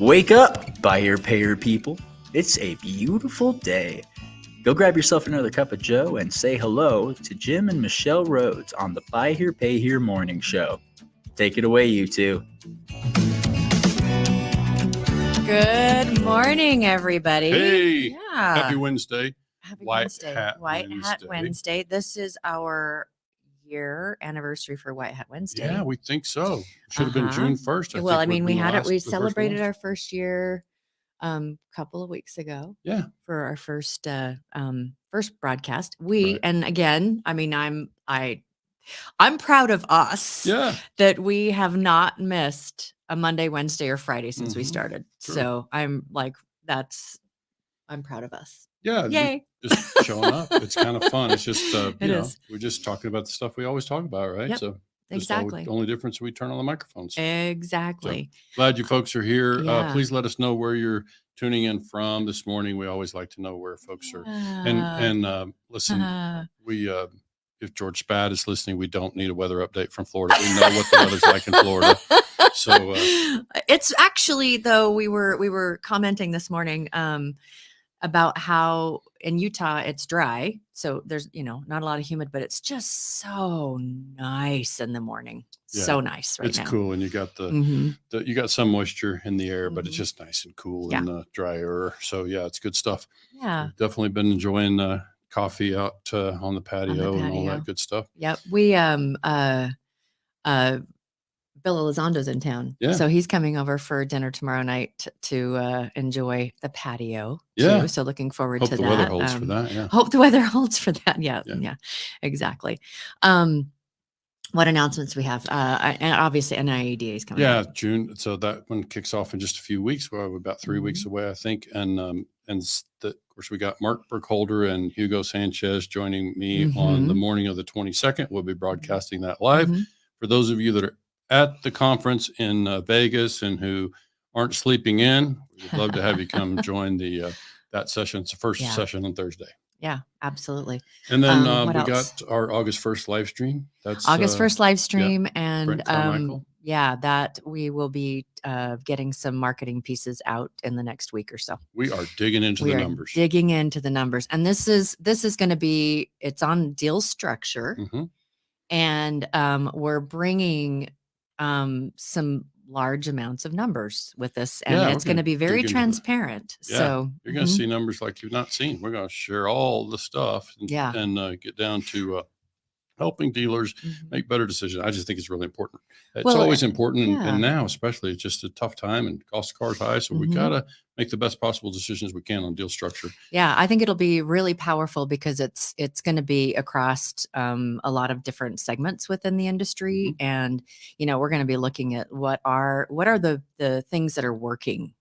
Wake up, buy here, pay here people. It's a beautiful day. Go grab yourself another cup of joe and say hello to Jim and Michelle Rhodes on the Buy Here, Pay Here morning show. Take it away, you two. Good morning, everybody. Hey, yeah. Happy Wednesday. Happy White Wednesday. Hat White Hat Wednesday. This is our year anniversary for White Hat Wednesday. Yeah, we think so. It should have been June 1st. Well, I mean, we had it. We celebrated our first year couple of weeks ago. Yeah. For our first broadcast. And again, I mean, I'm proud of us. Yeah. That we have not missed a Monday, Wednesday, or Friday since we started. True. So I'm proud of us. Yeah. Yay. Just showing up. It's kind of fun. It's just, is. we're just talking about the stuff we always talk about, right? Yep. So exactly. The only difference is we turn on the microphones. Exactly. So, glad you folks are here. Yeah. Please let us know where you're tuning in from this morning. We always like to know where folks are. And listen, we, if George Spad is listening, we don't need a weather update from Florida. We know what the weather's like in Florida. So it's actually, though, we were commenting this morning about how in Utah it's dry. So there's, not a lot of humid, but it's just so nice in the morning. Yeah, so nice right now. It's cool. And you got you got some moisture in the air, but it's just nice and cool and drier. So yeah, it's good stuff. Yeah. We've definitely been enjoying coffee out on the patio and all that good stuff. Yep. We Bill Elizondo's in town. Yeah. So he's coming over for dinner tomorrow night to enjoy the patio. Yeah. Too. So looking forward to that. Hope the weather holds for that. Yeah. Hope the weather holds for that. Yeah. Exactly. What announcements we have? And obviously NIEDA is coming. Yeah, June. So that one kicks off in just a few weeks. We're about 3 weeks away, I think. And of course, we got Mark Burkholder and Hugo Sanchez joining me on the morning of the 22nd. We'll be broadcasting that live. For those of you that are at the conference in Vegas and who aren't sleeping in, we'd love to have you come join that session. It's the first session on Thursday. Yeah, absolutely. And then we got our August 1st live stream. That's August 1st live stream. And that we will be getting some marketing pieces out in the next week or so. We are digging into the numbers. Digging into the numbers. And this is going to be, it's on deal structure. And we're bringing some large amounts of numbers with this, and it's going to be very transparent. So you're going to see numbers like you've not seen. We're going to share all the stuff and get down to helping dealers make better decisions. I just think it's really important. It's always important, and now especially, it's just a tough time and cost of cars high. So we got to make the best possible decisions we can on deal structure. Yeah, I think it'll be really powerful because it's going to be across a lot of different segments within the industry, and we're going to be looking at what are the things that are working.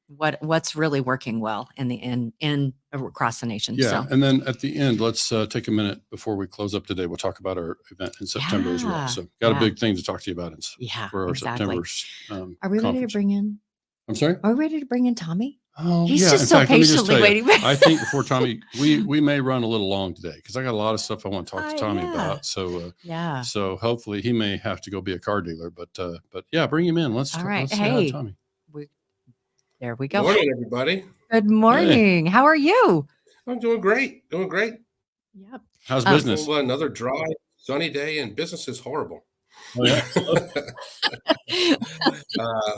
What's really working well in across the nation. Yeah. And then at the end, let's take a minute before we close up today. We'll talk about our event in September as well. So got a big thing to talk to you about for our September's Are we ready to bring in? I'm sorry? Are we ready to bring in Tommy? Oh, he's just so patiently waiting. I think before Tommy, we may run a little long today because I got a lot of stuff I want to talk to Tommy about. So so hopefully he may have to go be a car dealer, but yeah, bring him in. Let's hey, Tommy. There we go. Good morning, everybody. Good morning. Hey. How are you? I'm doing great. Yep. How's business? Another dry, sunny day, and business is horrible. Oh, yeah.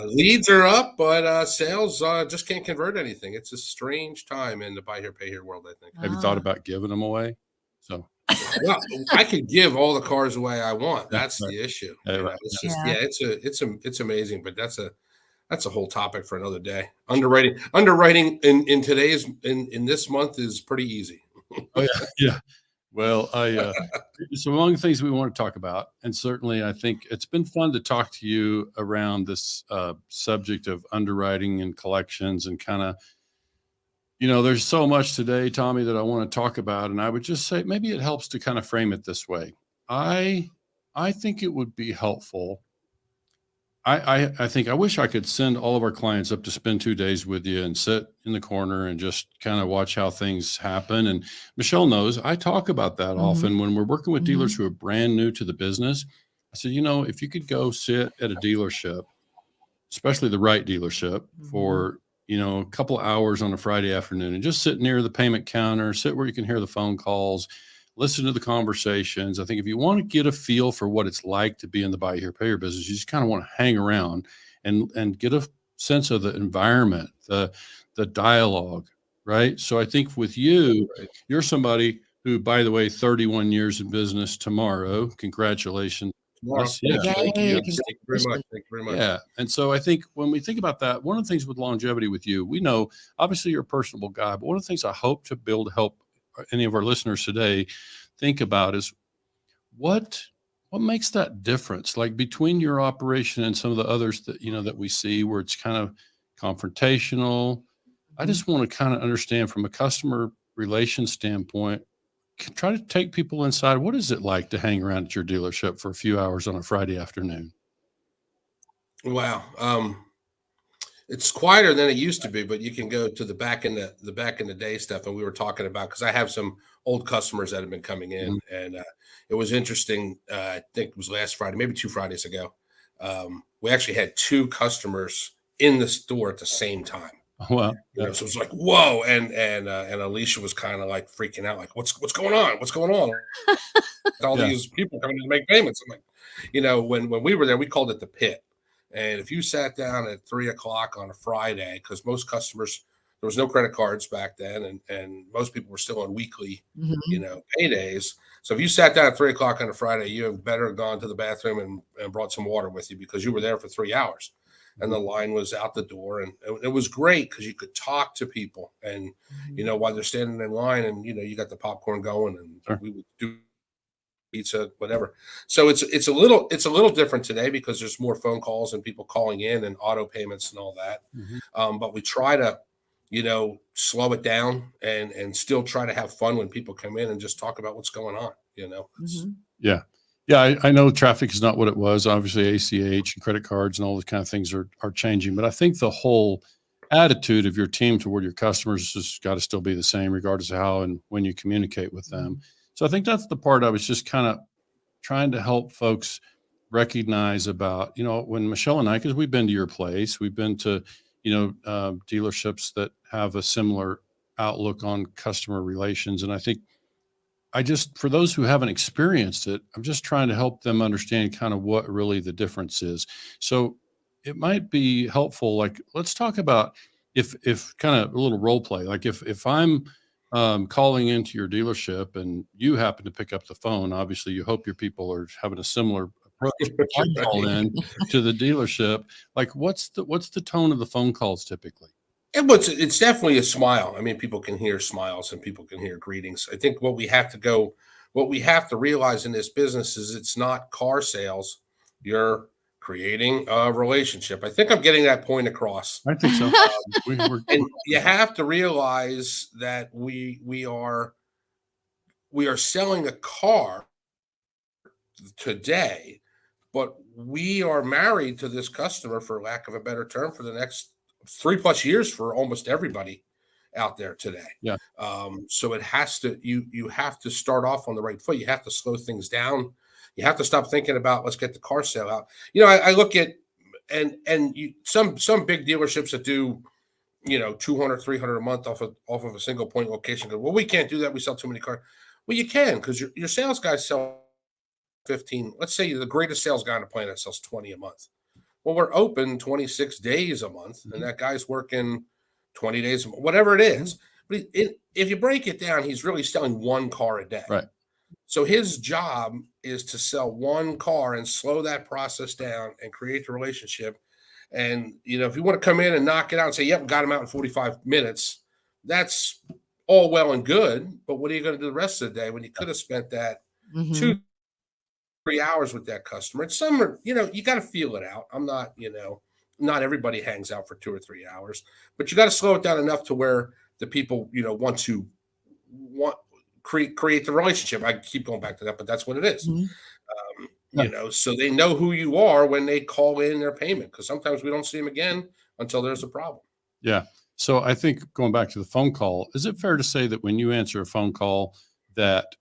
Leads are up, but sales just can't convert anything. It's a strange time in the buy here, pay here world, I think. Have you thought about giving them away? So, well, I could give all the cars away I want. That's the issue. Right. It's just it's amazing, but that's a whole topic for another day. Underwriting in today's in this month is pretty easy. Oh yeah. Well, it's among the things we want to talk about, and certainly I think it's been fun to talk to you around this subject of underwriting and collections, and kind of, there's so much today, Tommy, that I want to talk about, and I would just say maybe it helps to kind of frame it this way. I think it would be helpful. I think I wish I could send all of our clients up to spend 2 days with you and sit in the corner and just kind of watch how things happen. And Michelle knows I talk about that often when we're working with dealers who are brand new to the business. I said, if you could go sit at a dealership especially the right dealership, for, a couple hours on a Friday afternoon and just sit near the payment counter, sit where you can hear the phone calls, listen to the conversations. I think if you want to get a feel for what it's like to be in the buy here, pay here business, you just kind of want to hang around and get a sense of the environment, the dialogue, right? So I think with you, Right. you're somebody who, by the way, 31 years in business tomorrow. Congratulations. Tomorrow. Us. Yeah. Thank Yay, you. Thank you very much. Thank you very much. Yeah. And so I think when we think about that, one of the things with longevity with you, we know obviously you're a personable guy, but one of the things I hope to be able to help any of our listeners today think about is what makes that difference, like between your operation and some of the others that, that we see where it's kind of confrontational. I just want to kind of understand from a customer relation standpoint, try to take people inside. What is it like to hang around at your dealership for a few hours on a Friday afternoon? Wow. It's quieter than it used to be, but you can go to the back in the day stuff. And we were talking about, because I have some old customers that have been coming in, and it was interesting. I think it was last Friday, maybe 2 Fridays ago. We actually had 2 customers in the store at the same time. Well, So it was like, whoa. And Alicia was kind of like freaking out, like, what's going on? What's going on? All Yeah. these people coming in to make payments. I'm like, when we were there, we called it the pit. And if you sat down at 3:00 on a Friday, because most customers, there was no credit cards back then, and most people were still on weekly, paydays. So if you sat down at 3:00 on a Friday, you had better have gone to the bathroom and brought some water with you, because you were there for 3 hours. And the line was out the door, and it was great because you could talk to people, and while they're standing in line, and you got the popcorn going, and Sure. we would do pizza, whatever. So it's a little different today because there's more phone calls and people calling in and auto payments and all that. But we try to, slow it down and still try to have fun when people come in and just talk about what's going on. Yeah. Yeah. I know traffic is not what it was. Obviously, ACH and credit cards and all those kind of things are changing. But I think the whole attitude of your team toward your customers has got to still be the same, regardless of how and when you communicate with them. So I think that's the part I was just kind of trying to help folks recognize about, when Michelle and I, because we've been to your place, we've been to, dealerships that have a similar outlook on customer relations. And I think for those who haven't experienced it, I'm just trying to help them understand kind of what really the difference is. So it might be helpful. Like, let's talk about if kind of a little role play, like if I'm calling into your dealership and you happen to pick up the phone, obviously you hope your people are having a similar approach. If I call in to the dealership, like what's the tone of the phone calls typically? It's definitely a smile. I mean, people can hear smiles and people can hear greetings. I think what we have to realize in this business is it's not car sales. You're creating a relationship. I think I'm getting that point across. I think so. And you have to realize that we are selling a car today, but we are married to this customer, for lack of a better term, for the next 3+ years for almost everybody out there today. Yeah. So it has to, you have to start off on the right foot. You have to slow things down. You have to stop thinking about, let's get the car sale out. I look at, some big dealerships that do, 200, 300 a month off of a single point location go, well, we can't do that. We sell too many cars. Well, you can, because your sales guys sell 15. Let's say the greatest sales guy on the planet sells 20 a month. Well, we're open 26 days a month, and that guy's working 20 days, whatever it is. But if you break it down, he's really selling one car a day. Right. So his job is to sell one car and slow that process down and create the relationship. And, if you want to come in and knock it out and say, yep, got him out in 45 minutes, that's all well and good. But what are you going to do the rest of the day when you could have spent that 2-3 hours with that customer? And some are, you got to feel it out. I'm not, not everybody hangs out for 2 or 3 hours, but you got to slow it down enough to where the people, want to create the relationship. I keep going back to that, but that's what it is. So they know who you are when they call in their payment, because sometimes we don't see them again until there's a problem. Yeah. So I think going back to the phone call, is it fair to say that when you answer a phone call that,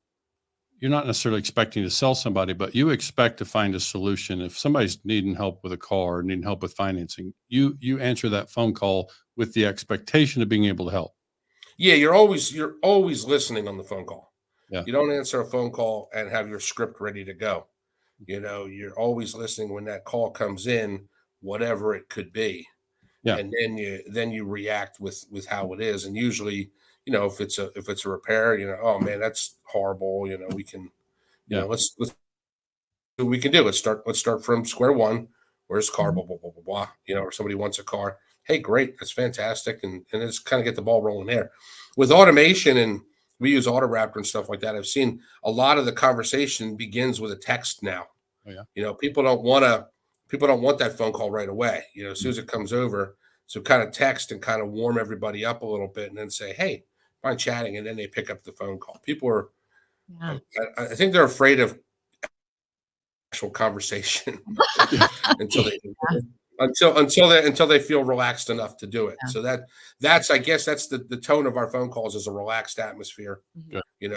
you're not necessarily expecting to sell somebody, but you expect to find a solution. If somebody's needing help with a car, needing help with financing, you answer that phone call with the expectation of being able to help. Yeah, you're always listening on the phone call. Yeah. You don't answer a phone call and have your script ready to go. You're always listening when that call comes in, whatever it could be. Yeah. And then you react with how it is. And usually, if it's a repair, oh man, that's horrible. We can, let's what we can do. Let's start from square one. Where's the car? Blah, blah, blah, blah, blah. Or somebody wants a car. Hey, great. That's fantastic. And it's kind of get the ball rolling there. With automation, and we use AutoRaptor and stuff like that, I've seen a lot of the conversation begins with a text now. Oh, yeah. People don't want that phone call right away. As soon as it comes over. So kind of text and kind of warm everybody up a little bit and then say, hey, fine chatting. And then they pick up the phone call. People are, I think they're afraid of actual conversation until they feel relaxed enough to do it. Yeah. So that's I guess that's the tone of our phone calls, is a relaxed atmosphere.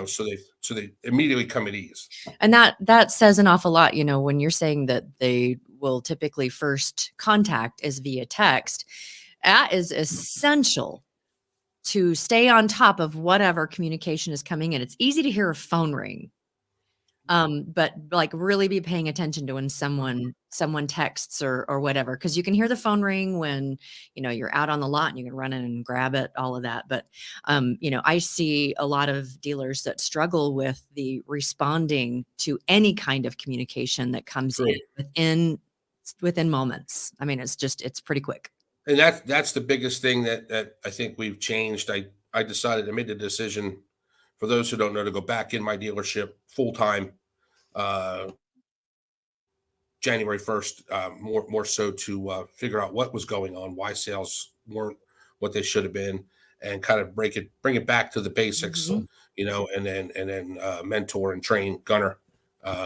So they immediately come at ease. And that says an awful lot, when you're saying that they will typically first contact is via text. That is essential to stay on top of whatever communication is coming in. It's easy to hear a phone ring. But like really be paying attention to when someone texts or whatever, because you can hear the phone ring when, you're out on the lot and you can run in and grab it, all of that. But, I see a lot of dealers that struggle with the responding to any kind of communication that comes in within moments. I mean, it's pretty quick. And that's the biggest thing that I think we've changed. I made the decision, for those who don't know, to go back in my dealership full time, January 1st, more so to figure out what was going on, why sales weren't what they should have been, and kind of bring it back to the basics, and then mentor and train Gunner,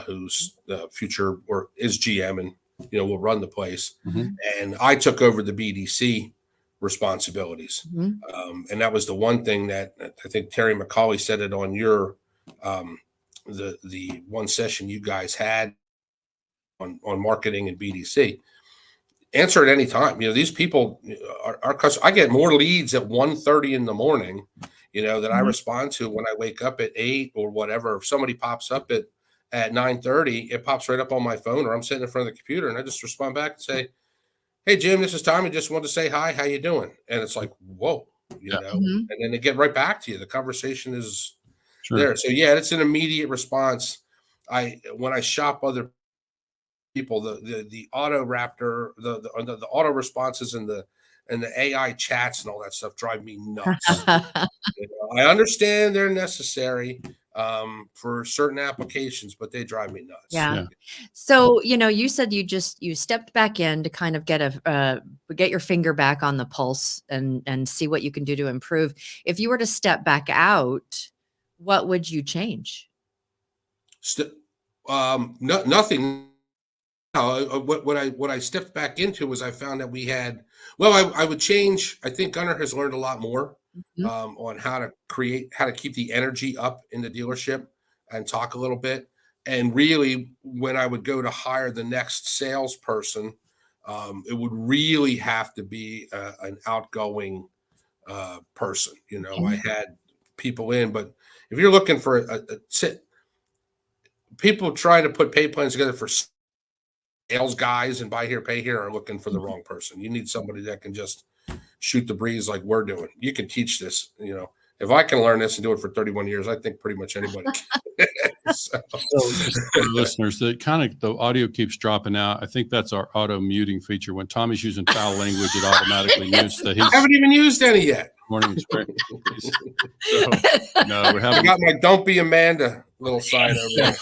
who's the future or is GM and will run the place. And I took over the BDC responsibilities. And that was the one thing that I think Terry McCauley said it on your the one session you guys had on marketing and BDC. Answer at any time. These people are customers. I get more leads at 1:30 in the morning, that I respond to when I wake up at 8 or whatever. If somebody pops up at 9:30, it pops right up on my phone, or I'm sitting in front of the computer and I just respond back and say, hey, Jim, this is Tommy. Just wanted to say hi. How you doing? And it's like, whoa, and then they get right back to you. The conversation is there. So yeah, it's an immediate response. When I shop other people, the AutoRaptor, the auto responses and the AI chats and all that stuff drive me nuts. I understand they're necessary for certain applications, but they drive me nuts. Yeah. So, you said you stepped back in to kind of get your finger back on the pulse and see what you can do to improve. If you were to step back out, what would you change? Nothing. What I stepped back into was I found that we had, I would change. I think Gunnar has learned a lot more on how to keep the energy up in the dealership and talk a little bit. And really, when I would go to hire the next salesperson, it would really have to be an outgoing person. I had people in, but if you're looking for people trying to put pay plans together for sales guys and buy here, pay here, are looking for the wrong person. You need somebody that can just shoot the breeze like we're doing. You can teach this. If I can learn this and do it for 31 years, I think pretty much anybody can. So for listeners, the audio keeps dropping out. I think that's our auto muting feature. When Tommy's using foul language, it automatically mutes the. I haven't even used any yet. Morning spring. No, I got my "Don't be Amanda" little sign over there.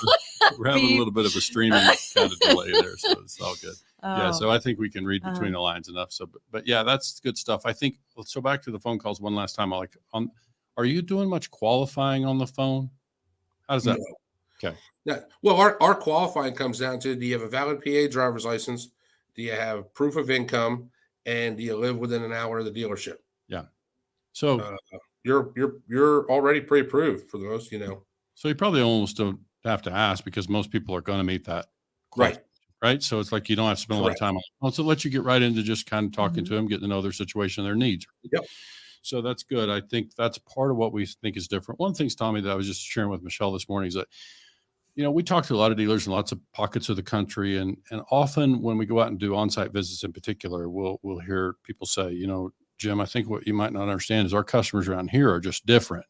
We're having a little bit of a streaming kind of delay there, so it's all good. Yeah, so I think we can read between the lines enough. So, but yeah, that's good stuff. I think. So back to the phone calls one last time. Are you doing much qualifying on the phone? How does that? No. Okay. Yeah. Well, our qualifying comes down to: do you have a valid PA driver's license? Do you have proof of income? And do you live within an hour of the dealership? Yeah. So you're already pre-approved for those. So you probably almost don't have to ask because most people are going to meet that Right. qualification, right? So it's like you don't have to spend a lot of Correct. time on it. Also, let you get right into just kind of talking Mhm. to them, getting to know their situation, their needs. Yep. So that's good. I think that's part of what we think is different. One of the things, Tommy, that I was just sharing with Michelle this morning is that, we talk to a lot of dealers in lots of pockets of the country, and often when we go out and do on-site visits in particular, we'll hear people say, Jim, I think what you might not understand is our customers around here are just different.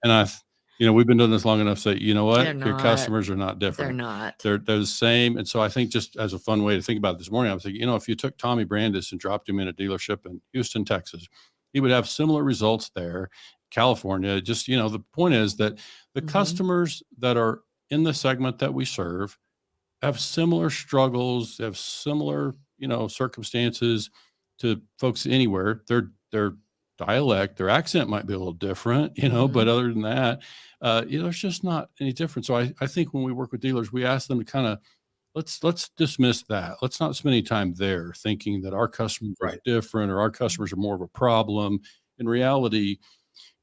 And we've been doing this long enough to say, you know They're what, your not. customers are not They're different. not. They're the same. And so I think just as a fun way to think about it this morning, I was thinking, if you took Tommy Brandis and dropped him in a dealership in Houston, Texas, he would have similar results there. California, just, the point is that the Mhm. customers that are in the segment that we serve have similar struggles, have similar, circumstances to folks anywhere. Their dialect, their accent might be a little different, but Mhm. other than that, there's just not any difference. So I think when we work with dealers, we ask them to kind of let's dismiss that. Let's not spend any time there thinking that our customers are Right. different or our customers are more of a problem. In reality,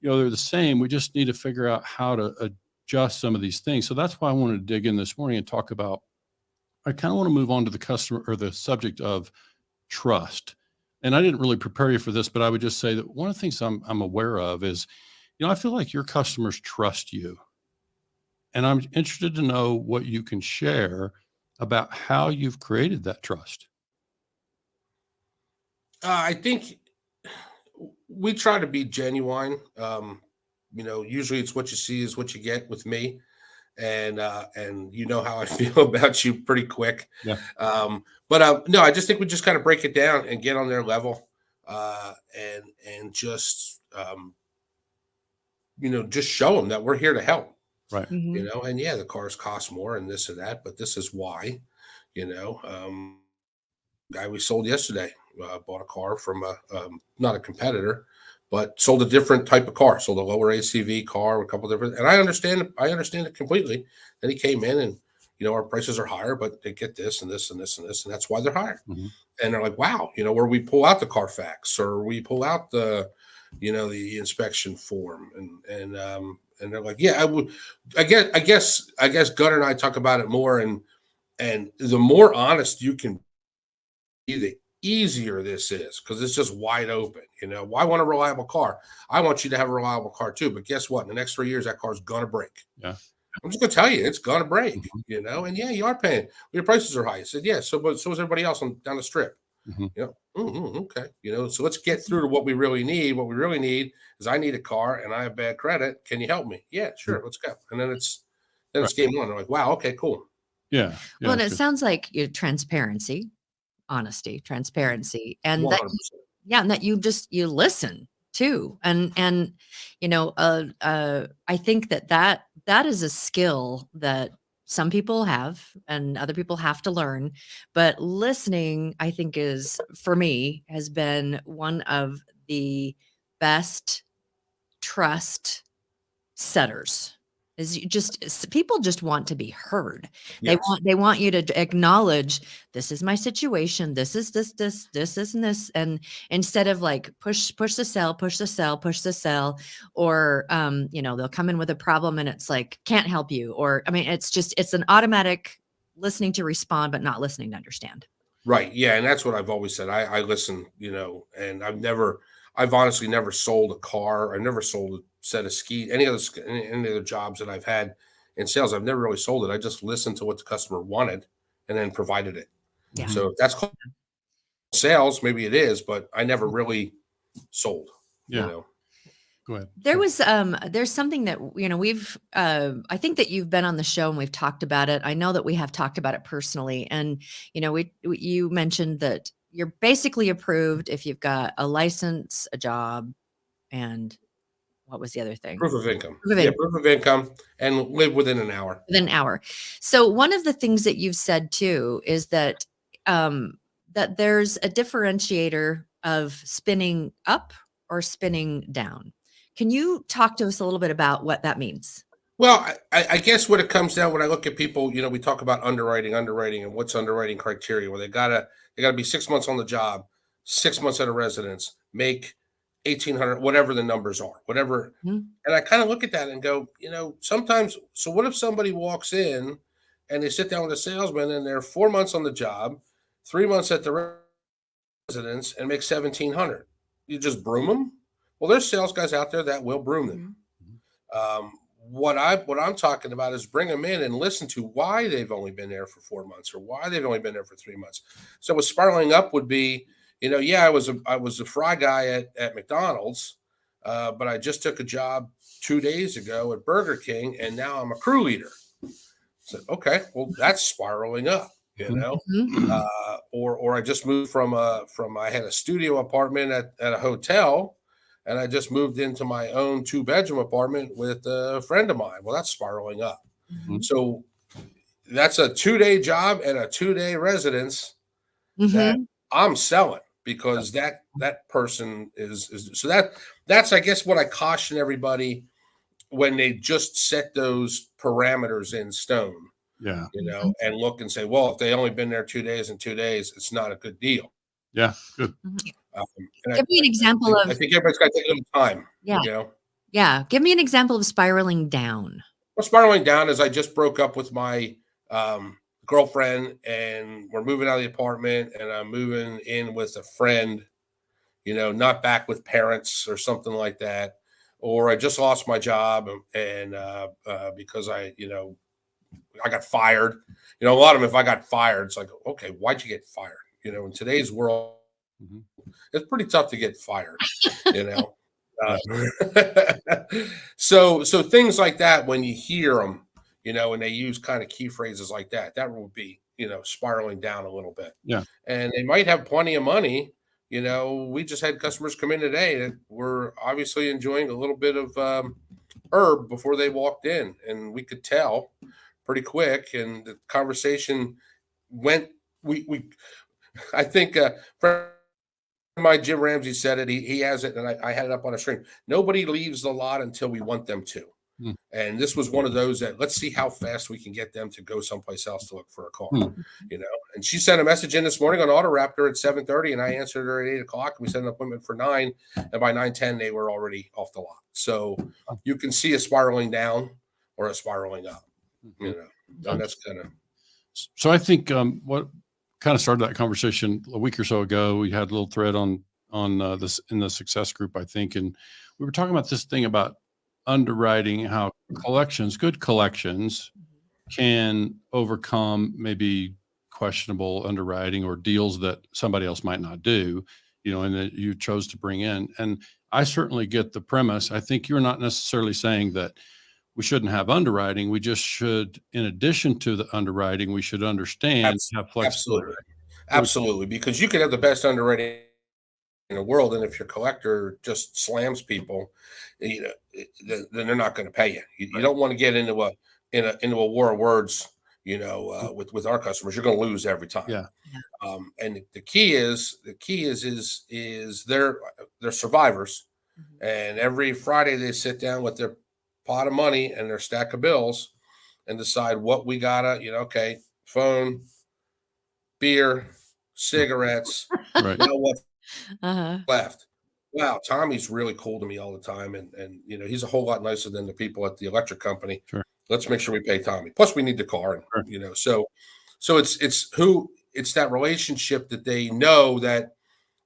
they're the same. We just need to figure out how to adjust some of these things. So that's why I wanted to dig in this morning and talk about. I kind of want to move on to the customer or the subject of trust. And I didn't really prepare you for this, but I would just say that one of the things I'm aware of is, I feel like your customers trust you. And I'm interested to know what you can share about how you've created that trust. I think we try to be genuine. Usually it's what you see is what you get with me, and you know how I feel about you pretty quick. Yeah. But no, I just think we just kind of break it down and get on their level, and just just show them that we're here to help. Right. Mhm. And yeah, the cars cost more and this and that, but this is why. Guy we sold yesterday bought a car from not a competitor, but sold a different type of car, sold a lower ACV car, a couple different, and I understand it completely. Then he came in and our prices are higher, but they get this and this and this and this, and that's why they're higher. Mm-hmm. And they're like, wow, where we pull out the Carfax or we pull out the inspection form, and they're like, yeah, I would, I guess Gunnar and I talk about it more, and the more honest you can be, the easier this is because it's just wide open. Why want a reliable car? I want you to have a reliable car too. But guess what? In the next 3 years, that car's gonna break. Yeah. I'm just gonna tell you, it's gonna break. Mm-hmm. And yeah, you are paying. Your prices are high. I said, yeah. So is everybody else down the strip. Mm-hmm. Okay. So let's get through to what we really need. What we really need is I need a car and I have bad credit. Can you help me? Yeah, sure. Let's go. And then it's game on. They're like, wow, okay, cool. Yeah. Well, and it sounds like your transparency, honesty, transparency, and that 100%. and that you listen too, and I think that is a skill that some people have and other people have to learn, but listening, I think, is for me has been one of the best trust setters. People just want to be heard. Yes. They want you to acknowledge, this is my situation, this is this and this, and instead of like push the sell, or they'll come in with a problem and it's like, can't help you, or it's an automatic listening to respond but not listening to understand. Right. Yeah. And that's what I've always said. I listen, and I've honestly never sold a car. I've never sold a set of any other jobs that I've had in sales. I've never really sold it. I just listened to what the customer wanted and then provided it. Yeah. So if that's called sales, maybe it is, but I never really sold. Yeah. Go ahead. There was there's something that we've I think that you've been on the show and we've talked about it. I know that we have talked about it personally, and you mentioned that you're basically approved if you've got a license, a job, and what was the other thing? Proof of income. Proof of Yeah, income. proof of income, and live within an hour. Within an hour. So one of the things that you've said too is that that there's a differentiator of spinning up or spinning down. Can you talk to us a little bit about what that means? Well, I guess what it comes down when I look at people, we talk about underwriting, and what's underwriting criteria. Well, they gotta be 6 months on the job, 6 months at a residence, make 1,800, whatever the numbers are, whatever. Mhm. And I kind of look at that and go, sometimes, so what if somebody walks in and they sit down with a salesman and they're 4 months on the job, 3 months at the residence and make 1,700? You just broom them? Well, there's sales guys out there that will broom them. What I'm talking about is bring them in and listen to why they've only been there for 4 months or why they've only been there for 3 months. So with spiraling up would be, I was a fry guy at McDonald's, but I just took a job 2 days ago at Burger King, and now I'm a crew leader. So okay, well that's spiraling up, or I just moved from I had a studio apartment at a hotel, and I just moved into my own 2-bedroom apartment with a friend of mine. Well, that's spiraling up. So that's a 2-day job and a 2-day residence that I'm selling, because that person is so that's I guess what I caution everybody when they just set those parameters in stone. Yeah. And look and say, well, if they only been there 2 days and 2 days, it's not a good deal. Yeah. Good. Give me an example I think everybody's got to take a little time. Yeah. Yeah. Give me an example of spiraling down. Well, spiraling down is I just broke up with my girlfriend, and we're moving out of the apartment, and I'm moving in with a friend, not back with parents or something like that. Or I just lost my job, and because I got fired. A lot of them, if I got fired, it's like, okay, why'd you get fired? In today's world, it's pretty tough to get fired, So things like that, when you hear them, and they use kind of key phrases like that, that would be, spiraling down a little bit. Yeah. And they might have plenty of money. We just had customers come in today that were obviously enjoying a little bit of herb before they walked in, and we could tell pretty quick. And the conversation went, I think, my Jim Ramsey said it. He has it, and I had it up on a screen. Nobody leaves the lot until we want them to. And this was one of those that, let's see how fast we can get them to go someplace else to look for a car. And she sent a message in this morning on Autoraptor at 7:30, and I answered her at 8:00. And we set an appointment for 9, and by 9:10 they were already off the lot. So you can see a spiraling down or a spiraling up. And that's kind of. So I think what kind of started that conversation a week or so ago, we had a little thread on this in the success group, I think, and we were talking about this thing about underwriting, how good collections can overcome maybe questionable underwriting or deals that somebody else might not do, and that you chose to bring in. And I certainly get the premise. I think you're not necessarily saying that we shouldn't have underwriting. We just should, in addition to the underwriting, we should understand, have flexibility. Absolutely. Because you could have the best underwriting in the world, and if your collector just slams people, then they're not going to pay you. You don't want to get into a war of words, with our customers. You're going to lose every time. Yeah. And the key is they're survivors, and every Friday they sit down with their pot of money and their stack of bills and decide what we gotta, okay, phone, beer, cigarettes, Right. What's left. Wow, Tommy's really cool to me all the time, and he's a whole lot nicer than the people at the electric company. Sure. Let's make sure we pay Tommy. Plus, we need the car, and Sure. so it's that relationship that they know that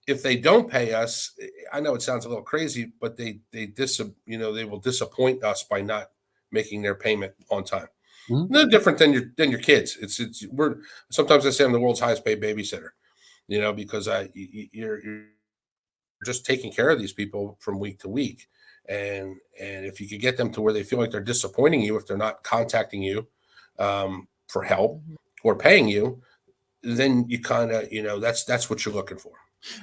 if they don't pay us, I know it sounds a little crazy, but they will disappoint us by not making their payment on time. No different than your kids. We're sometimes I say I'm the world's highest paid babysitter, because you're just taking care of these people from week to week, and if you could get them to where they feel like they're disappointing you if they're not contacting you for help or paying you, then you kind of that's what you're looking for.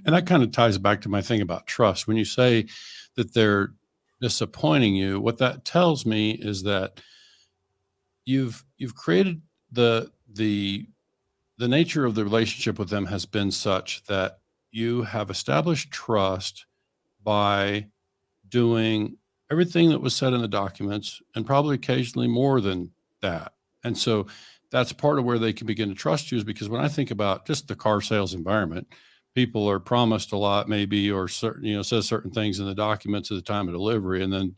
And that kind of ties back to my thing about trust. When you say that they're disappointing you, what that tells me is that you've created the nature of the relationship with them has been such that you have established trust by doing everything that was said in the documents, and probably occasionally more than that. And so that's part of where they can begin to trust you, is because when I think about just the car sales environment, people are promised a lot maybe, or certain, says certain things in the documents at the time of delivery, and then,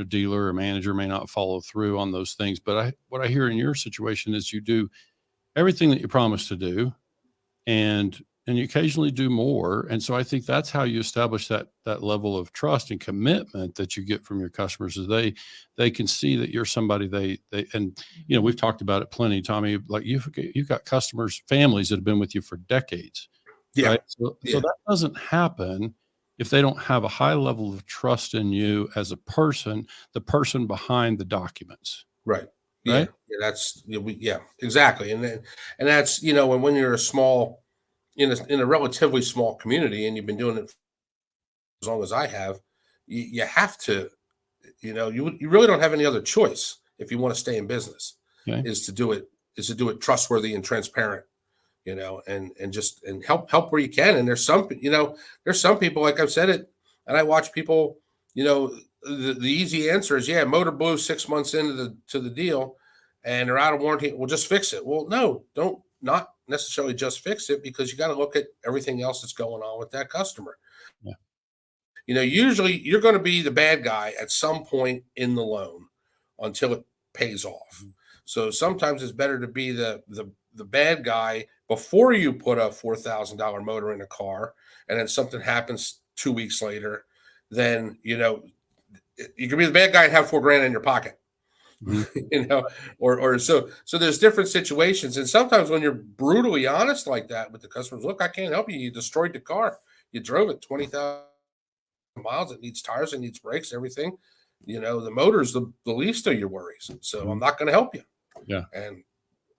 dealer or manager may not follow through on those things. But what I hear in your situation is you do everything that you promised to do, and you occasionally do more. And so I think that's how you establish that level of trust and commitment that you get from your customers, is they can see that you're somebody and we've talked about it plenty, Tommy, like you've got customers, families that have been with you for decades. Yeah. Right. So that doesn't happen if they don't have a high level of trust in you as a person, the person behind the documents. Right. Right. Yeah, exactly. And that's, when you're in a relatively small community, and you've been doing it for as long as I have, you have to, you really don't have any other choice if you want to stay in business, Okay. is to do it trustworthy and transparent, and help where you can. And there's some people, like I've said it, and I watch people, the easy answer is, yeah, motor blew 6 months into the deal and they're out of warranty. We'll just fix it. Well, no, not necessarily just fix it, because you got to look at everything else that's going on with that customer. Yeah. Usually you're going to be the bad guy at some point in the loan until it pays off. So sometimes it's better to be the bad guy before you put a $4,000 motor in a car, and then something happens 2 weeks later. Then, you can be the bad guy and have $4,000 in your pocket, or so there's different situations. And sometimes when you're brutally honest like that with the customers, look, I can't help you. You destroyed the car. You drove it 20,000 miles. It needs tires, it needs brakes, everything. The motor's the least of your worries. So I'm not going to help you. Yeah. And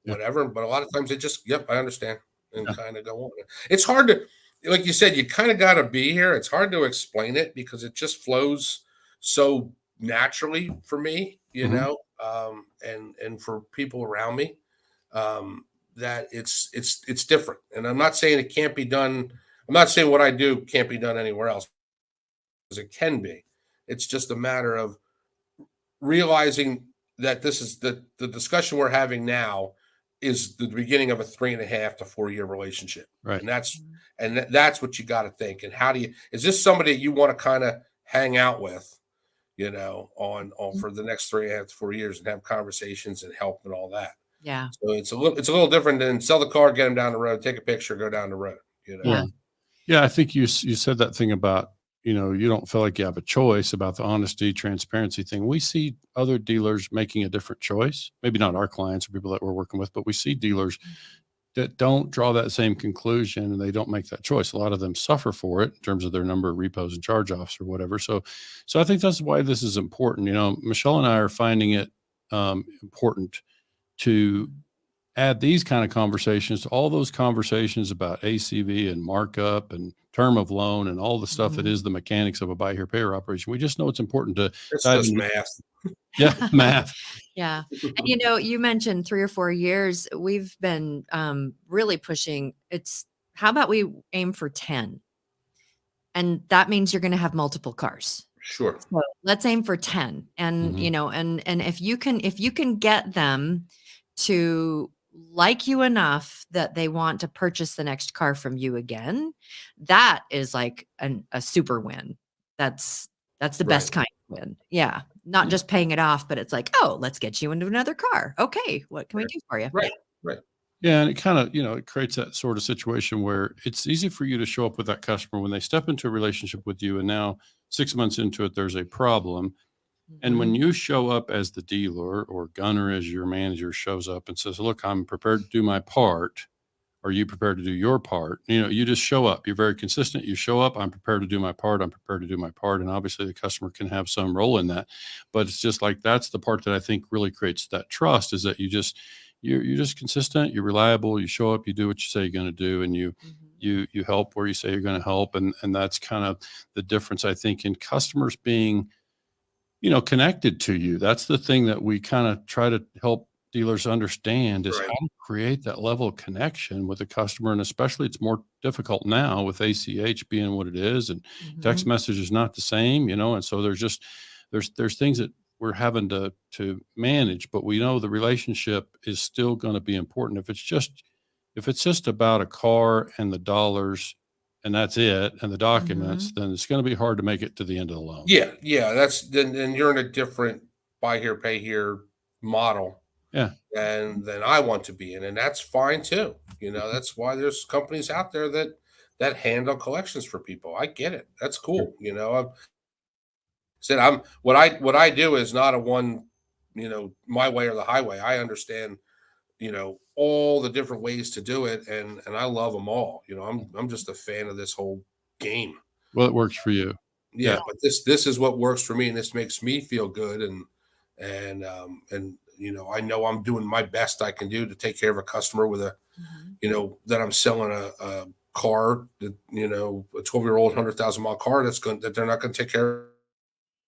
whatever. But a lot of times they just, yep, I understand, and kind of go on. It's hard to, like you said, you kind of got to be here. It's hard to explain it because it just flows so naturally for me, and for people around me, that it's different. And I'm not saying it can't be done. I'm not saying what I do can't be done anywhere else, because it can be. It's just a matter of realizing that this is the discussion we're having now is the beginning of a 3.5 to 4 year relationship. Right. And that's what you got to think. And is this somebody you want to kind of hang out with, on for the next 3.5 to 4 years, and have conversations and help and all that. Yeah. So it's a little different than sell the car, get them down the road, take a picture, go down the road. Yeah. I think you said that thing about, you don't feel like you have a choice, about the honesty, transparency thing. We see other dealers making a different choice. Maybe not our clients or people that we're working with, but we see dealers that don't draw that same conclusion, and they don't make that choice. A lot of them suffer for it in terms of their number of repos and charge offs or whatever. So I think that's why this is important. Michelle and I are finding it important to add these kind of conversations to all those conversations about ACV and markup and term of loan and all the stuff that is the mechanics of a buy here, pay here operation. We just know it's important to dive just into math. Yeah, math. Yeah. And you mentioned 3 or 4 years. We've been really pushing. How about we aim for 10? And that means you're going to have multiple cars. Sure. So let's aim for 10. And, and if you can get them to like you enough that they want to purchase the next car from you again, that is like a super win. That's the best kind of win. Yeah. Not just paying it off, but it's like, oh, let's get you into another car. Okay. What can we do for you? Right. Yeah. And it kind of, it creates that sort of situation where it's easy for you to show up with that customer when they step into a relationship with you. And now 6 months into it, there's a problem. And when you show up as the dealer, or Gunnar as your manager shows up and says, look, I'm prepared to do my part. Are you prepared to do your part? You just show up. You're very consistent. You show up. I'm prepared to do my part. I'm prepared to do my part. And obviously the customer can have some role in that. But it's just like, that's the part that I think really creates that trust, is that you're just consistent. You're reliable. You show up. You do what you say you're going to do. And you help where you say you're going to help. And that's kind of the difference, I think, in customers being connected to you. That's the thing that we kind of try to help dealers understand, is how to create that level of connection with the customer. And especially it's more difficult now with ACH being what it is, and text message is not the same, and so there's things that we're having to manage, but we know the relationship is still going to be important. If it's just about a car and the dollars and that's it, and the documents, then it's going to be hard to make it to the end of the loan. Yeah. That's then you're in a different buy here, pay here model. Yeah. Than I want to be in, and that's fine too. That's why there's companies out there that handle collections for people. I get it. That's cool. I've said what I do is not a one, my way or the highway. I understand, all the different ways to do it, and I love them all. I'm just a fan of this whole game. Well, it works for you. Yeah. But this is what works for me, and this makes me feel good, and I know I'm doing my best I can do to take care of a customer with a, that I'm selling a car that, a 12-year-old 100,000-mile car that they're not going to take care of.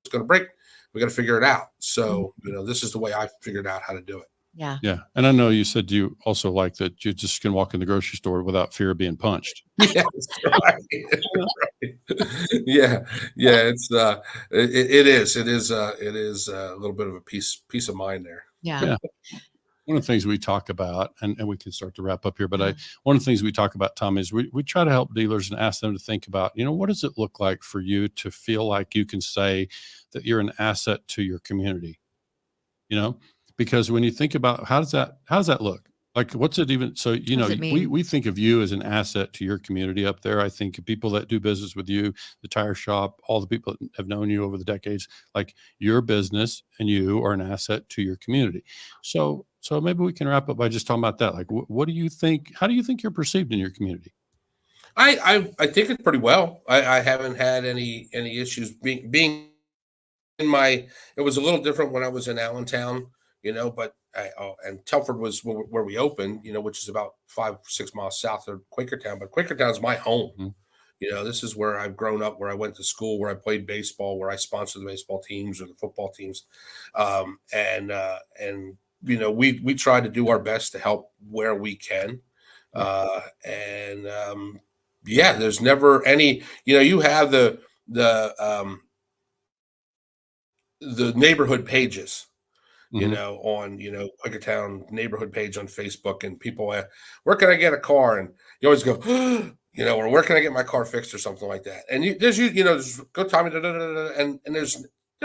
It's going to break. We got to figure it out. So, this is the way I figured out how to do it. Yeah. Yeah. And I know you said you also like that you just can walk in the grocery store without fear of being punched. Yes, right. Yeah. It's it is a little bit of a peace of mind there. Yeah. One of the things we talk about, and we can start to wrap up here, but one of the things we talk about, Tom, is we try to help dealers and ask them to think about, what does it look like for you to feel like you can say that you're an asset to your community? Because when you think about how does that look? Like, what's it even? So, we think of you as an asset to your community up there. I think of people that do business with you, the tire shop, all the people that have known you over the decades, like your business and you are an asset to your community. So maybe we can wrap up by just talking about that. Like, what do you think? How do you think you're perceived in your community? I think it's pretty well. I haven't had any issues being in my. It was a little different when I was in Allentown, but and Telford was where we opened, which is about 5-6 miles south of Quakertown. But Quakertown is my home. Mm-hmm. This is where I've grown up, where I went to school, where I played baseball, where I sponsored the baseball teams or the football teams, and we try to do our best to help where we can, there's never any. You have the neighborhood pages. On Quakertown neighborhood page on Facebook, and people ask, where can I get a car? And you always go, or where can I get my car fixed or something like that? And there's go Tommy, and there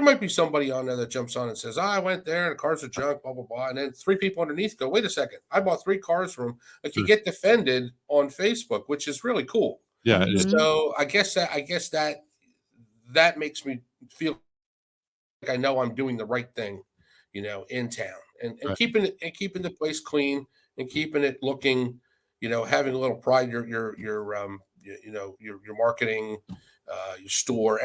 might be somebody on there that jumps on and says, I went there and the cars are junk, blah blah blah, and then 3 people underneath go, wait a second, I bought 3 cars from him. Like, you get defended on Facebook, which is really cool. Yeah. So I guess that makes me feel like I know I'm doing the right thing, in town, and Right. keeping the place clean and keeping it looking, having a little pride, your marketing, your store,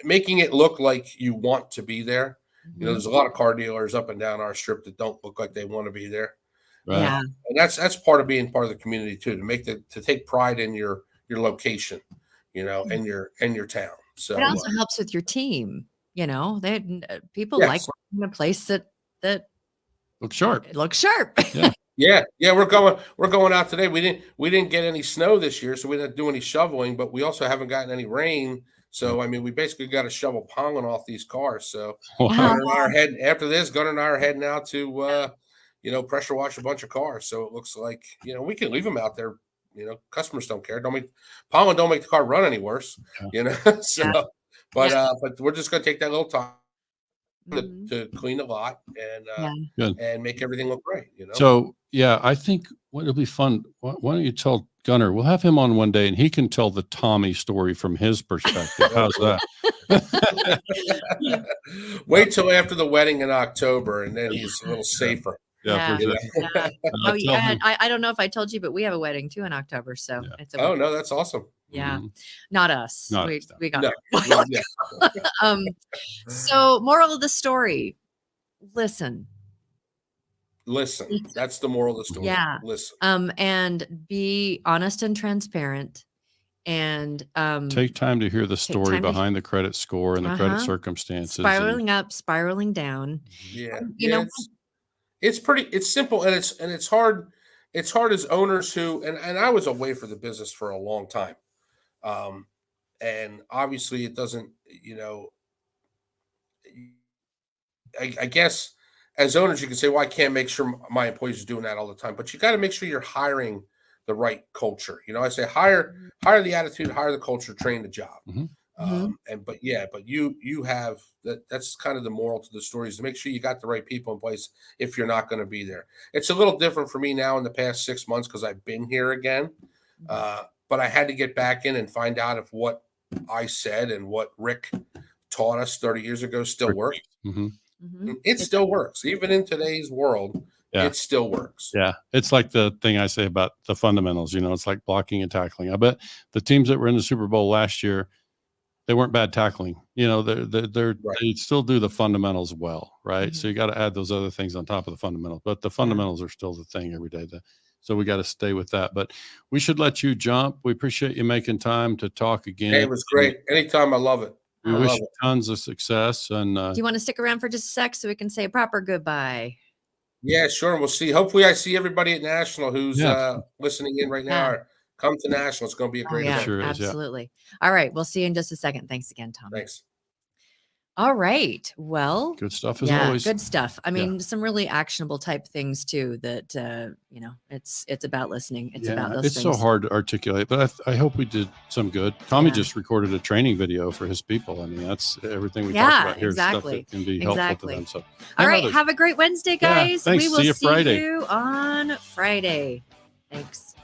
making it look like you want to be there. There's a lot of car dealers up and down our strip that don't look like they want to be there. Right. Yeah. And that's part of being part of the community too, to take pride in your location, and your town. So It also helps with your team. People Yes. like working in a place that Look sharp. it looks sharp. Yeah. We're going out today. We didn't get any snow this year, so we didn't do any shoveling, but we also haven't gotten any rain. So we basically got to shovel pollen off these cars. So Gunnar and I are heading after this. Gunnar and I are heading out to pressure wash a bunch of cars. So it looks like we can leave them out there. Customers don't care. Pollen don't make the car run any worse. So, but we're just gonna take that little time to clean the lot and make everything look right. So I think it'll be fun. Why don't you tell Gunnar? We'll have him on one day, and he can tell the Tommy story from his perspective. How's that? Wait till after the wedding in October, and then he's a little safer. Yeah. Oh yeah. And I don't know if I told you, but we have a wedding too in October. So it's a no, that's awesome. Yeah. Not us. Not we us, no. we got No. there. So moral of the story. Listen. That's the moral of the story. Yeah. Listen. And be honest and transparent, and take time to hear the story time to- behind the credit score and the credit circumstances. spiraling up, spiraling down. Yeah. It's simple, and it's hard. It's hard as owners who, and I was away for the business for a long time. And obviously it doesn't, I guess as owners, you can say, well, I can't make sure my employees are doing that all the time, but you got to make sure you're hiring the right culture. You know, I say hire the attitude, hire the culture, train the job. But you have that's kind of the moral to the story, is to make sure you got the right people in place if you're not going to be there. It's a little different for me now in the past 6 months because I've been here again. But I had to get back in and find out if what I said and what Rick taught us 30 years ago still works. It still works. Even in today's world, it still works. Yeah. It's like the thing I say about the fundamentals, you know, it's like blocking and tackling. I bet the teams that were in the Super Bowl last year, they weren't bad tackling. You know, they still do the fundamentals well, right? So you got to add those other things on top of the fundamentals, but the fundamentals are still the thing every day. So we got to stay with that, but we should let you jump. We appreciate you making time to talk again. Hey, it was great. Anytime. I love it. We wish you tons of success. And do you want to stick around for just a sec so we can say a proper goodbye? Yeah, sure. We'll see. Hopefully I see everybody at National who's listening in right now. Come to National. It's going to be a great event. Sure is, absolutely. All right. We'll see you in just a second. Thanks again, Tom. Thanks. All right. Well, good stuff as always. Good stuff. I mean, some really actionable type things too that, you know, it's about listening. It's about those it's things. so hard to articulate, but I hope we did some good. Tommy just recorded a training video for his people. I mean, that's everything we talked about here. Exactly. Stuff that can be helpful to them. So, all right. Have a great Wednesday, guys. Thanks. We will see you Friday. you on Friday. Thanks.